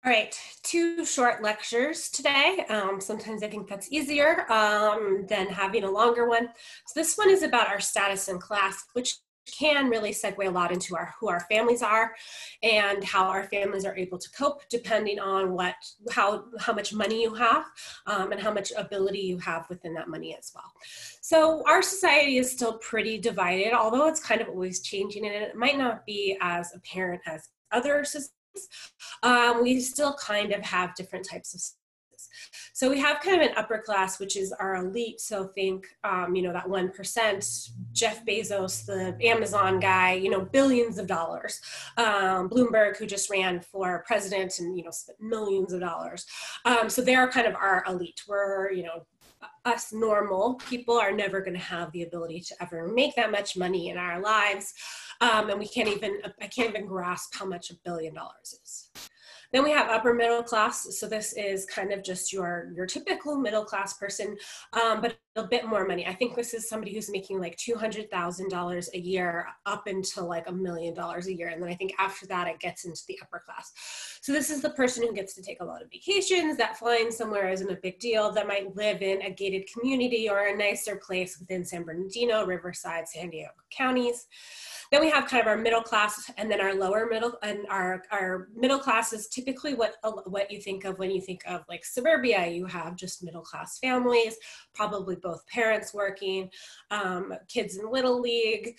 All right, two short lectures today. Sometimes I think that's easier than having a longer one. So this one is about our status in class, which can really segue a lot into who our families are and how our families are able to cope depending on how much money you have and how much ability you have within that money as well. So our society is still pretty divided, although it's kind of always changing, and it might not be as apparent as other societies. We still kind of have different types of services. So we have kind of an upper class, which is our elite. So think, that 1%, Jeff Bezos, the Amazon guy, billions of dollars. Bloomberg, who just ran for president and, spent millions of dollars. So they're kind of our elite. We're, us normal people are never going to have the ability to ever make that much money in our lives. And I can't even grasp how much $1 billion is. Then we have upper middle class. So this is kind of just your typical middle class person, but a bit more money. I think this is somebody who's making like $200,000 a year up until like $1 million a year. And then I think after that, it gets into the upper class. So this is the person who gets to take a lot of vacations, that flying somewhere isn't a big deal, that might live in a gated community or a nicer place within San Bernardino, Riverside, San Diego counties. Then we have kind of our middle class, and then our lower middle, and our middle class is typically what you think of when you think of like suburbia. You have just middle class families, probably both parents working, kids in little league.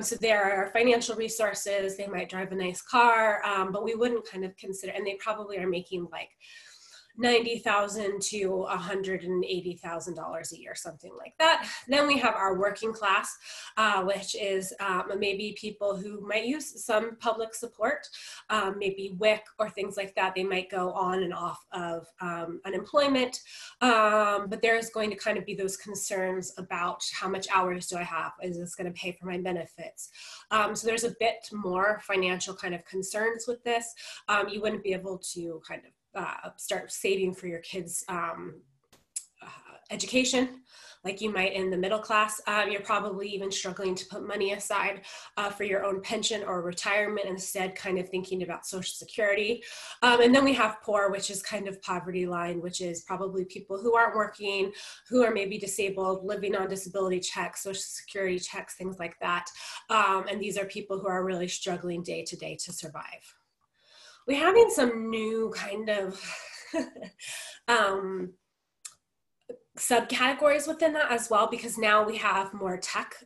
So there are financial resources. They might drive a nice car, but we wouldn't kind of consider, and they probably are making like $90,000 to $180,000 a year, something like that. Then we have our working class, which is maybe people who might use some public support, maybe WIC or things like that. They might go on and off of unemployment, but there's going to kind of be those concerns about how much hours do I have? Is this going to pay for my benefits? So there's a bit more financial kind of concerns with this. You wouldn't be able to kind of start saving for your kids' education like you might in the middle class. You're probably even struggling to put money aside for your own pension or retirement, instead kind of thinking about Social Security. And then we have poor, which is kind of poverty line, which is probably people who aren't working, who are maybe disabled, living on disability checks, Social Security checks, things like that. And these are people who are really struggling day to day to survive. We're having some new kind of subcategories within that as well, because now we have more tech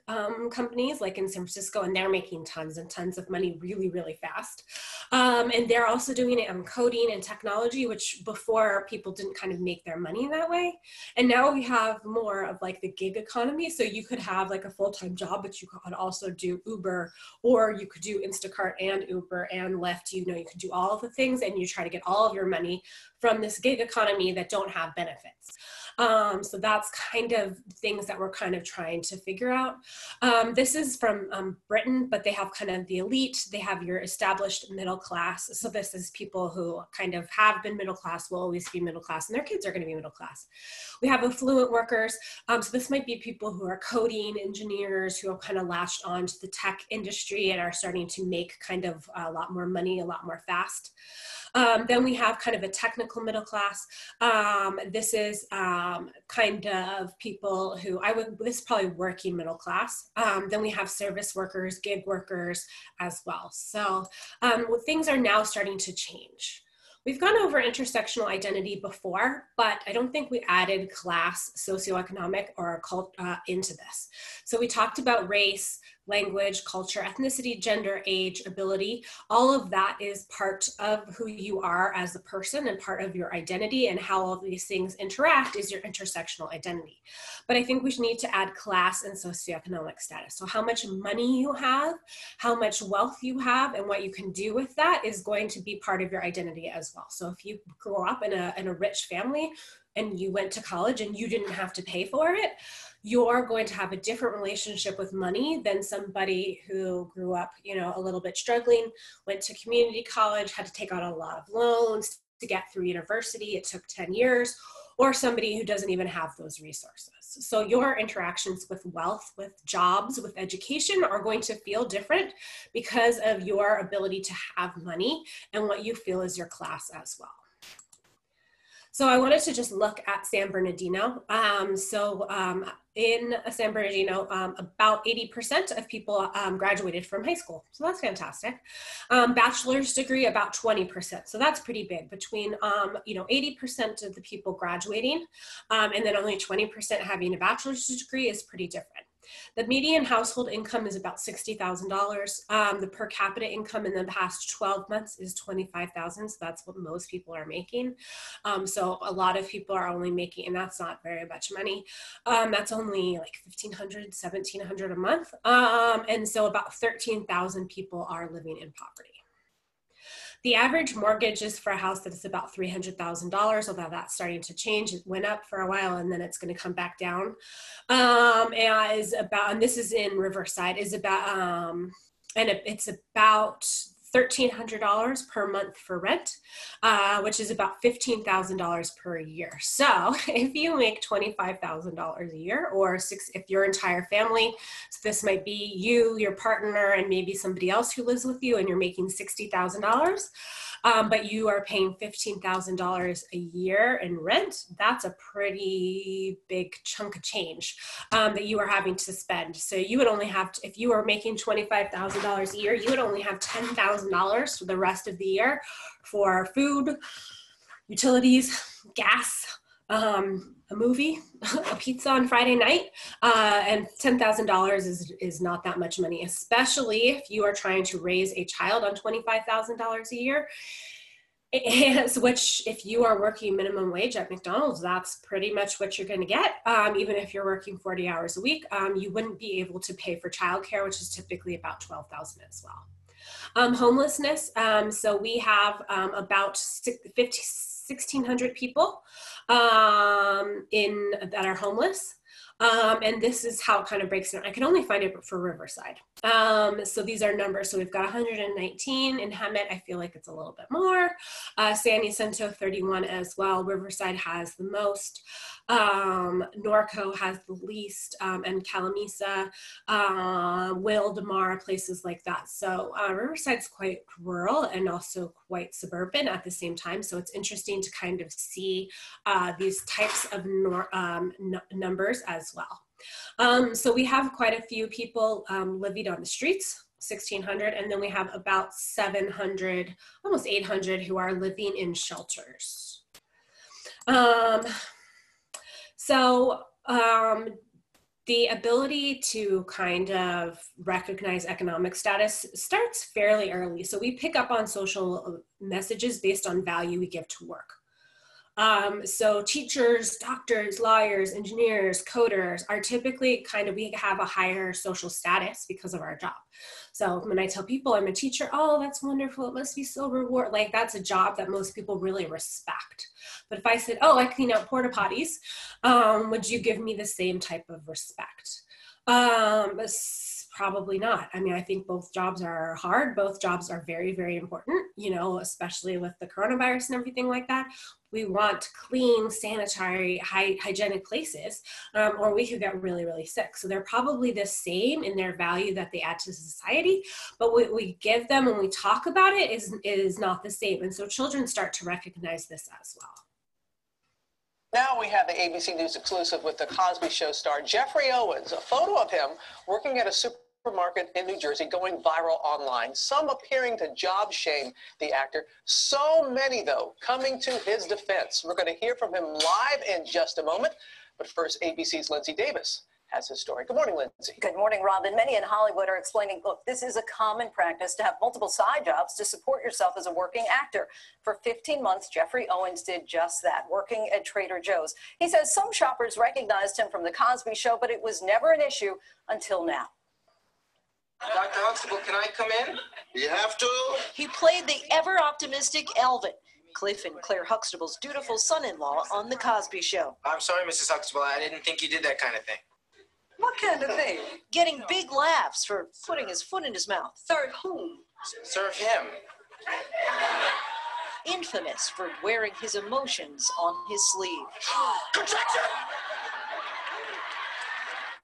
companies like in San Francisco, and they're making tons and tons of money really, really fast. And they're also doing it on coding and technology, which before people didn't kind of make their money that way. And now we have more of like the gig economy. So you could have like a full-time job, but you could also do Uber, or you could do Instacart and Uber and Lyft. You could do all of the things, and you try to get all of your money from this gig economy that don't have benefits. So that's kind of things that we're kind of trying to figure out. This is from Britain, but they have kind of the elite, they have your established middle class. So this is people who kind of have been middle class, will always be middle class, and their kids are going to be middle class. We have affluent workers. So this might be people who are coding engineers who have kind of latched on to the tech industry and are starting to make kind of a lot more money, a lot more fast. Then we have kind of a technical middle class. This is kind of people who this is probably working middle class. Then we have service workers, gig workers as well. So things are now starting to change. We've gone over intersectional identity before, but I don't think we added class, socioeconomic, or cult into this. So we talked about race, language, culture, ethnicity, gender, age, ability. All of that is part of who you are as a person and part of your identity, and how all of these things interact is your intersectional identity. But I think we need to add class and socioeconomic status. So how much money you have, how much wealth you have, and what you can do with that is going to be part of your identity as well. So if you grow up in a rich family and you went to college and you didn't have to pay for it, you're going to have a different relationship with money than somebody who grew up, a little bit struggling, went to community college, had to take out a lot of loans to get through university. It took 10 years. or somebody who doesn't even have those resources. So your interactions with wealth, with jobs, with education are going to feel different because of your ability to have money and what you feel is your class as well. So I wanted to just look at San Bernardino. In San Bernardino, about 80% of people graduated from high school. So that's fantastic. Bachelor's degree, about 20%. So that's pretty big. Between 80% of the people graduating and then only 20% having a bachelor's degree is pretty different. The median household income is about $60,000. The per capita income in the past 12 months is $25,000. So that's what most people are making. So a lot of people are only making, and that's not very much money. That's only like $1,500, $1,700 a month. And so about 13,000 people are living in poverty. The average mortgage is for a house that is about $300,000, although that's starting to change. It went up for a while and then it's going to come back down. And this is in Riverside, it's about $1,300 per month for rent, which is about $15,000 per year. So if you make $25,000 a year, or if your entire family, so this might be you, your partner, and maybe somebody else who lives with you, and you're making $60,000, but you are paying $15,000 a year in rent, that's a pretty big chunk of change that you are having to spend. So you would only have, if you are making $25,000 a year, you would only have $10,000 for the rest of the year for food, utilities, gas, a movie, a pizza on Friday night, and $10,000 is not that much money, especially if you are trying to raise a child on $25,000 a year. Which, if you are working minimum wage at McDonald's, that's pretty much what you're going to get. Even if you're working 40 hours a week, you wouldn't be able to pay for childcare, which is typically about $12,000 as well. Homelessness. So we have about 1,600 people that are homeless. And this is how it kind of breaks down. I can only find it for Riverside. So these are numbers. So we've got 119 in Hemet. I feel like it's a little bit more. San Jacinto, 31 as well. Riverside has the most. Norco has the least, and Calamisa, Wildomar, places like that. So Riverside's quite rural and also quite suburban at the same time. So it's interesting to kind of see these types of numbers as well. So we have quite a few people living on the streets, 1,600, and then we have about 700, almost 800 who are living in shelters. The ability to kind of recognize economic status starts fairly early. So we pick up on social messages based on value we give to work. So teachers, doctors, lawyers, engineers, coders are typically we have a higher social status because of our job. So when I tell people I'm a teacher, oh, that's wonderful, it must be so rewarding. Like, that's a job that most people really respect. But if I said, oh, I clean out porta potties, would you give me the same type of respect? Probably not. I mean, I think both jobs are hard. Both jobs are very, very important, especially with the coronavirus and everything like that. We want clean, sanitary, hygienic places, or we could get really, really sick. So they're probably the same in their value that they add to society, but what we give them when we talk about it is not the same. And so children start to recognize this as well. Now we have the ABC News exclusive with the Cosby Show star Jeffrey Owens, a photo of him working at a supermarket in New Jersey going viral online, some appearing to job shame the actor, so many, though, coming to his defense. We're going to hear from him live in just a moment, but first, ABC's Lindsay Davis has his story. Good morning, Lindsay. Good morning, Robin. Many in Hollywood are explaining, look, this is a common practice to have multiple side jobs to support yourself as a working actor. For 15 months, Jeffrey Owens did just that, working at Trader Joe's. He says some shoppers recognized him from The Cosby Show, but it was never an issue until now. Dr. Huxtable, can I come in? You have to? He played the ever-optimistic Elvin, Cliff and Claire Huxtable's dutiful son-in-law on The Cosby Show. I'm sorry, Mrs. Huxtable. I didn't think you did that kind of thing. What kind of thing? Getting big laughs for putting his foot in his mouth. Serve whom? Serve him. infamous for wearing his emotions on his sleeve. Contraction!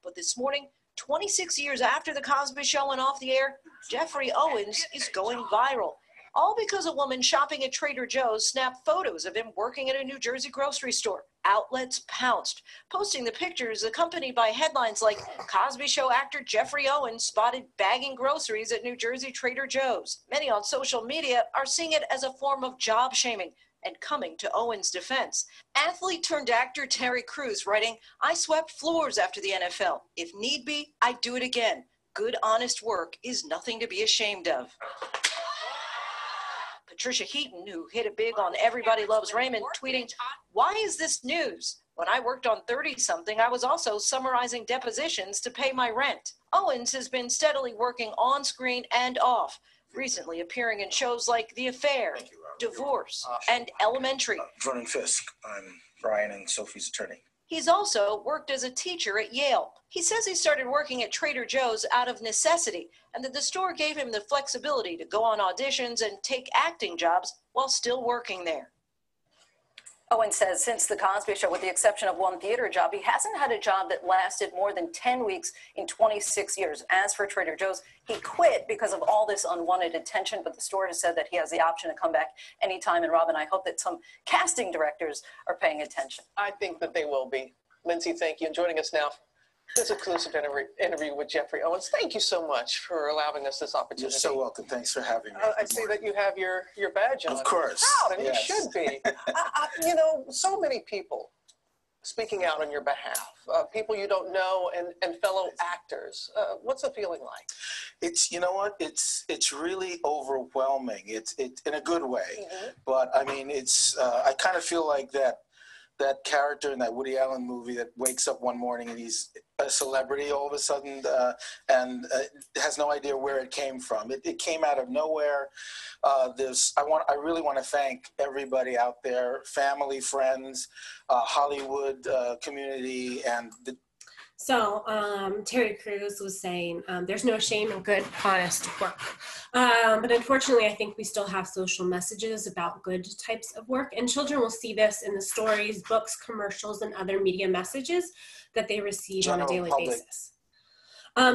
But this morning, 26 years after The Cosby Show went off the air, Jeffrey Owens is going viral. All because a woman shopping at Trader Joe's snapped photos of him working at a New Jersey grocery store. Outlets pounced, posting the pictures accompanied by headlines like, Cosby Show actor Jeffrey Owens spotted bagging groceries at New Jersey Trader Joe's. Many on social media are seeing it as a form of job shaming and coming to Owens' defense. Athlete turned actor Terry Crews writing, I swept floors after the NFL. If need be, I'd do it again. Good, honest work is nothing to be ashamed of. Patricia Heaton, who hit it big on Everybody Loves Raymond, tweeting, why is this news? When I worked on 30-something, I was also summarizing depositions to pay my rent. Owens has been steadily working on screen and off, recently appearing in shows like The Affair, Divorce, and Elementary. Vernon Fisk. I'm Brian and Sophie's attorney. He's also worked as a teacher at Yale. He says he started working at Trader Joe's out of necessity, and that the store gave him the flexibility to go on auditions and take acting jobs while still working there. Owen says since The Cosby Show, with the exception of one theater job, he hasn't had a job that lasted more than 10 weeks in 26 years. As for Trader Joe's, he quit because of all this unwanted attention, but the store has said that he has the option to come back anytime. And Robin, I hope that some casting directors are paying attention. I think that they will be. Lindsay, thank you. And joining us now, this exclusive interview with Jeffrey Owens. Thank you so much for allowing us this opportunity. You're so welcome. Thanks for having me. I see that you have your badge on. Of course. Proud, and yes. you should be. You know, so many people speaking out on your behalf, people you don't know and fellow actors. What's the feeling like? It's, you know what, it's really overwhelming. It's in a good way. Mm-hmm. But I mean, it's, I kind of feel like that character in that Woody Allen movie that wakes up one morning and he's a celebrity all of a sudden and has no idea where it came from. It came out of nowhere. I really want to thank everybody out there, family, friends, Hollywood community, and So Terry Crews was saying there's no shame in good, honest work. But unfortunately, I think we still have social messages about good types of work. And children will see this in the stories, books, commercials, and other media messages that they receive on a daily basis.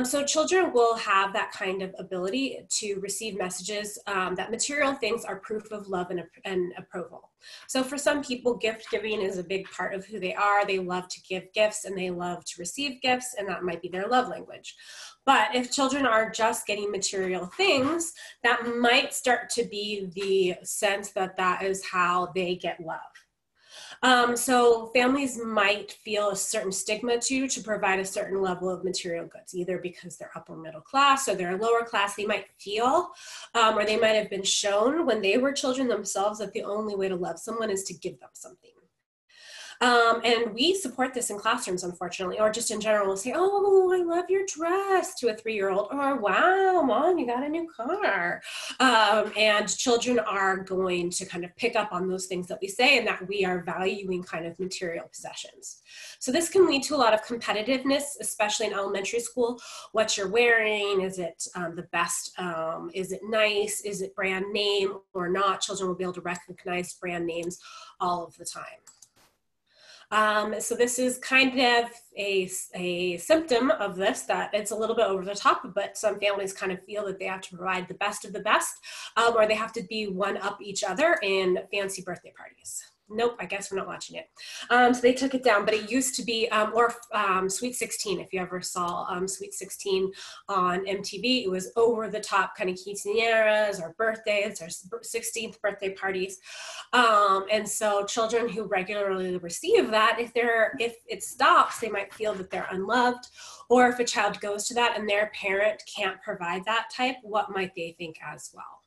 So children will have that kind of ability to receive messages that material things are proof of love and approval. So for some people, gift giving is a big part of who they are. They love to give gifts and they love to receive gifts, and that might be their love language. But if children are just getting material things, that might start to be the sense that that is how they get love. So families might feel a certain stigma to provide a certain level of material goods, either because they're upper middle class or they're lower class. They might feel, or they might have been shown when they were children themselves, that the only way to love someone is to give them something. And we support this in classrooms, unfortunately, or just in general. We'll say, oh, I love your dress to a 3-year-old, or wow, Mom, you got a new car. And children are going to kind of pick up on those things that we say, and that we are valuing kind of material possessions. So this can lead to a lot of competitiveness, especially in elementary school. What you're wearing, is it the best? Is it nice? Is it brand name or not? Children will be able to recognize brand names all of the time. So this is kind of a symptom of this, that it's a little bit over the top, but some families kind of feel that they have to provide the best of the best, or they have to be one up each other in fancy birthday parties. Nope, I guess we're not watching it. So they took it down, but it used to be, or Sweet 16, if you ever saw Sweet 16 on MTV, it was over the top kind of quinceañeras or birthdays or 16th birthday parties. And so children who regularly receive that, if it stops, they might feel that they're unloved, or if a child goes to that and their parent can't provide that type, what might they think as well?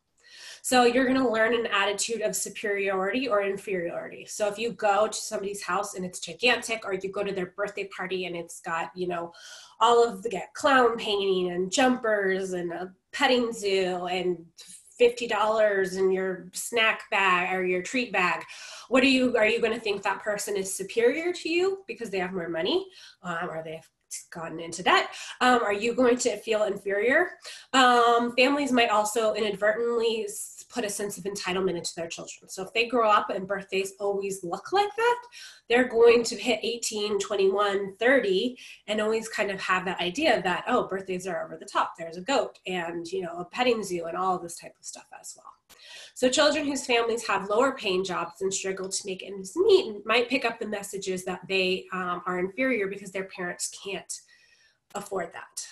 So you're going to learn an attitude of superiority or inferiority. So if you go to somebody's house and it's gigantic, or you go to their birthday party and it's got, you know, all of the clown painting and jumpers and a petting zoo and $50 in your snack bag or your treat bag, are you going to think that person is superior to you because they have more money, or they have gotten into debt? Are you going to feel inferior? Families might also inadvertently put a sense of entitlement into their children. So if they grow up and birthdays always look like that, they're going to hit 18, 21, 30 and always kind of have that idea that, oh, birthdays are over the top. There's a goat and, you know, a petting zoo and all of this type of stuff as well. So children whose families have lower paying jobs and struggle to make ends meet might pick up the messages that they are inferior because their parents can't afford that.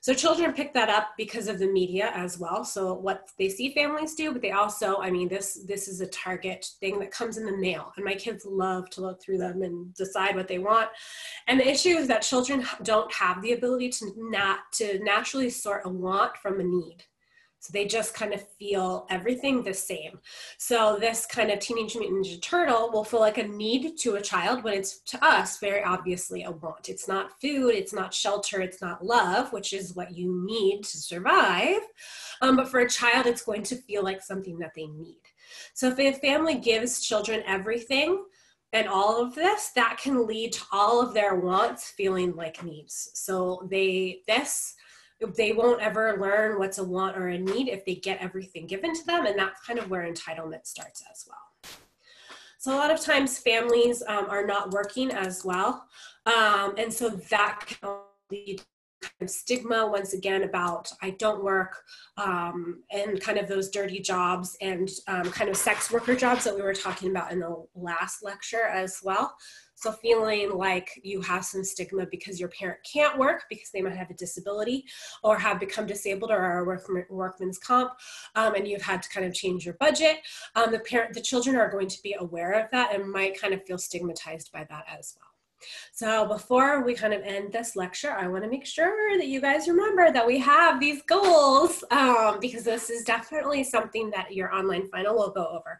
So children pick that up because of the media as well. So what they see families do, but they also, I mean, this is a Target thing that comes in the mail, and my kids love to look through them and decide what they want. And the issue is that children don't have the ability to naturally sort a want from a need. So they just kind of feel everything the same. So this kind of Teenage Mutant Ninja Turtle will feel like a need to a child when it's to us very obviously a want. It's not food, it's not shelter, it's not love, which is what you need to survive. But for a child, it's going to feel like something that they need. So if a family gives children everything and all of this, that can lead to all of their wants feeling like needs. So they won't ever learn what's a want or a need if they get everything given to them, and that's kind of where entitlement starts as well. So a lot of times families are not working as well, and so that can lead to kind of stigma once again about I don't work, and kind of those dirty jobs and kind of sex worker jobs that we were talking about in the last lecture as well. So feeling like you have some stigma because your parent can't work because they might have a disability or have become disabled or are workman's comp, and you've had to kind of change your budget. The children are going to be aware of that and might kind of feel stigmatized by that as well. So before we kind of end this lecture, I want to make sure that you guys remember that we have these goals, because this is definitely something that your online final will go over.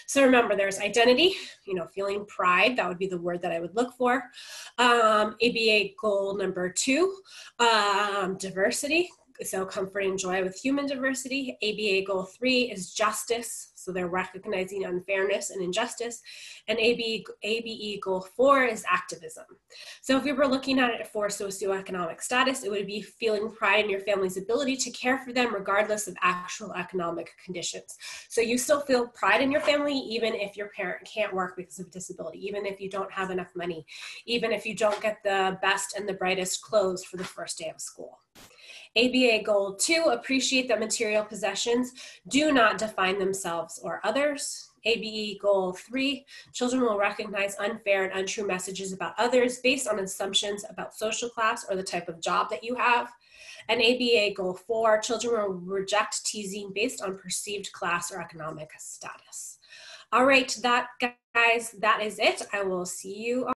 So remember, there's identity, you know, feeling pride, that would be the word that I would look for. ABA goal number 2, diversity. So comfort and joy with human diversity. ABA goal 3 is justice. So they're recognizing unfairness and injustice. And ABE goal 4 is activism. So if we were looking at it for socioeconomic status, it would be feeling pride in your family's ability to care for them regardless of actual economic conditions. So you still feel pride in your family even if your parent can't work because of a disability, even if you don't have enough money, even if you don't get the best and the brightest clothes for the first day of school. ABA goal 2, appreciate that material possessions do not define themselves or others. ABE goal 3, children will recognize unfair and untrue messages about others based on assumptions about social class or the type of job that you have. And ABA goal 4, children will reject teasing based on perceived class or economic status. All right, guys, that is it. I will see you